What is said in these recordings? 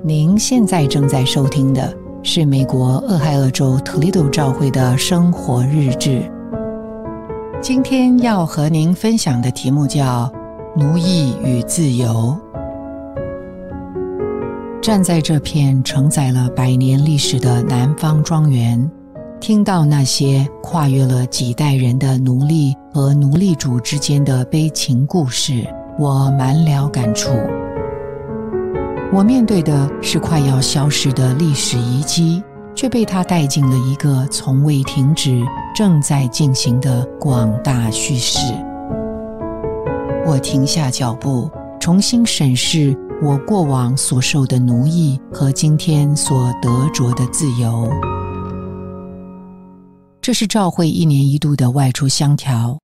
您现在正在收听的是美国俄亥俄州托利多教会的生活日志。今天要和您分享的题目叫奴役与自由。站在这片承载了100年历史的南方庄园，听到那些跨越了几代人的奴隶和奴隶主之间的悲情故事，我满了感触。我面对的是快要消失的历史遗迹，却被它带进了一个从未停止、正在进行的广大叙事。我停下脚步，重新审视我过往所受的奴役和今天所得着的自由。这是教会1年1度的外出乡调。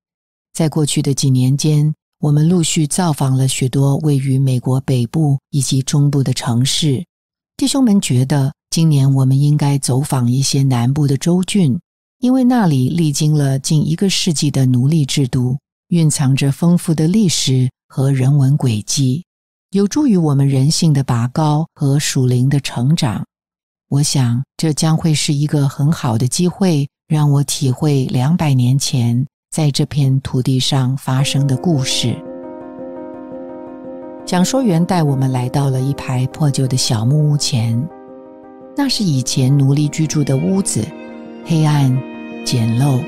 在过去的几年间，我们陆续造访了许多位于美国北部以及中部的城市。弟兄们觉得今年我们应该走访一些南部的州郡，因为那里历经了近1个世纪的奴隶制度，蕴藏着丰富的历史和人文轨迹，有助于我们人性的拔高和属灵的成长。我想这将会是一个很好的机会，让我体会200年前在这片土地上发生的故事。讲说员带我们来到了一排破旧的小木屋前，那是以前奴隶居住的屋子，黑暗简陋，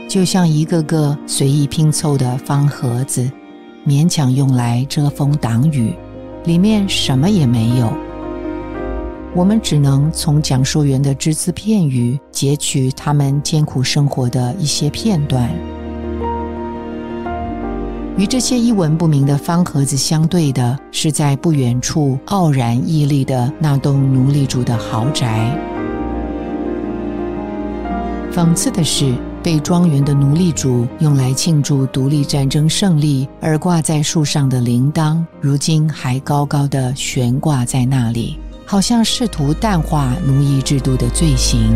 就像一个个随意拼凑的方盒子，勉强用来遮风挡雨，里面什么也没有。我们只能从讲说员的只字片语截取他们艰苦生活的一些片段。与这些一文不名的方盒子相对的，是在不远处傲然屹立的那栋奴隶主的豪宅。讽刺的是，被庄园的奴隶主用来庆祝独立战争胜利而挂在树上的铃铛，如今还高高地悬挂在那里，好像试图淡化奴役制度的罪行。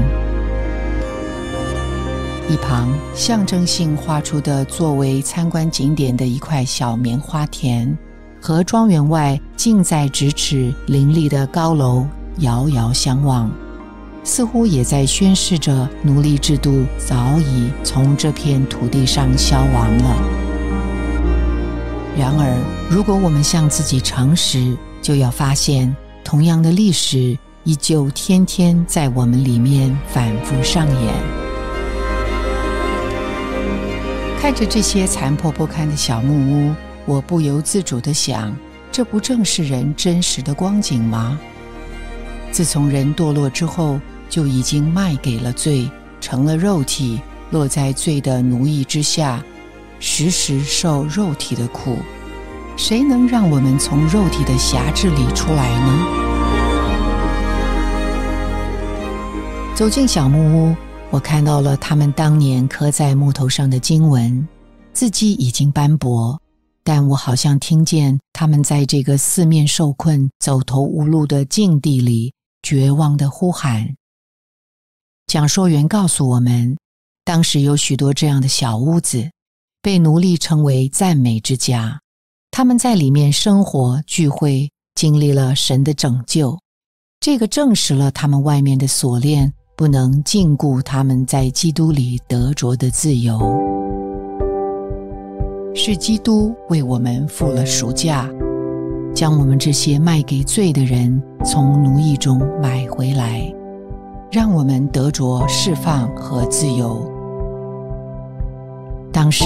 一旁象征性画出的作为参观景点的一块小棉花田，和庄园外近在咫尺林立的高楼遥遥相望，似乎也在宣示着奴隶制度早已从这片土地上消亡了。然而，如果我们向自己诚实，就要发现同样的历史依旧天天在我们里面反复上演。看着这些残破不堪的小木屋，我不由自主地想，这不正是人真实的光景吗？自从人堕落之后，就已经卖给了罪，成了肉体，落在罪的奴役之下，时时受肉体的苦。谁能让我们从肉体的辖制里出来呢？走进小木屋，我看到了他们当年刻在木头上的经文，字迹已经斑驳，但我好像听见他们在这个四面受困、走投无路的境地里绝望地呼喊。讲说员告诉我们，当时有许多这样的小屋子，被奴隶称为赞美之家，他们在里面生活聚会，经历了神的拯救。这个证实了他们外面的锁链不能禁锢他们在基督里得着的自由。是基督为我们付了赎价，将我们这些卖给罪的人从奴役中买回来，让我们得着释放和自由。当时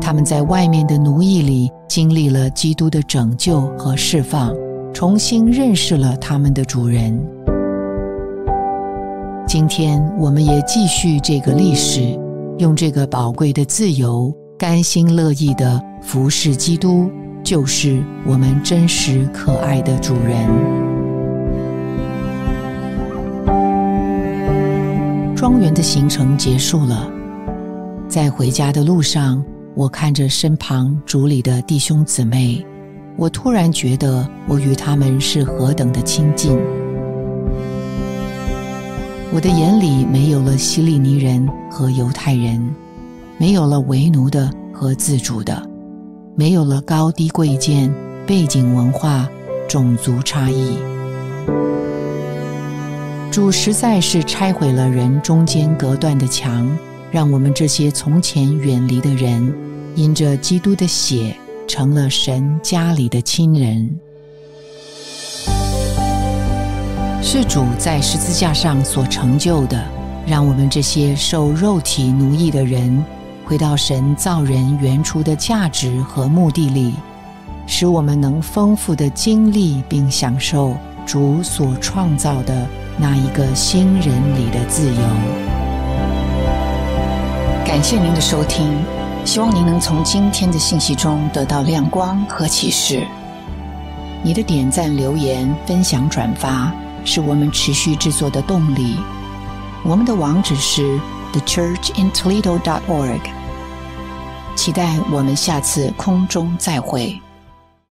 他们在外面的奴役里经历了基督的拯救和释放，重新认识了他们的主人。今天我们也继续这个历史，用这个宝贵的自由，甘心乐意地服侍基督，就是我们真实可爱的主人。庄园的行程结束了，在回家的路上，我看着身旁主里的弟兄姊妹，我突然觉得我与他们是何等的亲近。我的眼里没有了希利尼人和犹太人，没有了为奴的和自主的，没有了高低贵贱、背景文化、种族差异，主实在是拆毁了人中间隔断的墙，让我们这些从前远离的人，因着基督的血，成了神家里的亲人。是主在十字架上所成就的，让我们这些受肉体奴役的人，回到神造人原初的价值和目的里，使我们能丰富地经历并享受主所创造的那一个新人里的自由。感谢您的收听，希望您能从今天的信息中得到亮光和启示。你的点赞、留言、分享、转发是我们持续制作的动力。我们的网址是 thechurchintoledo.org。期待我们下次空中再会。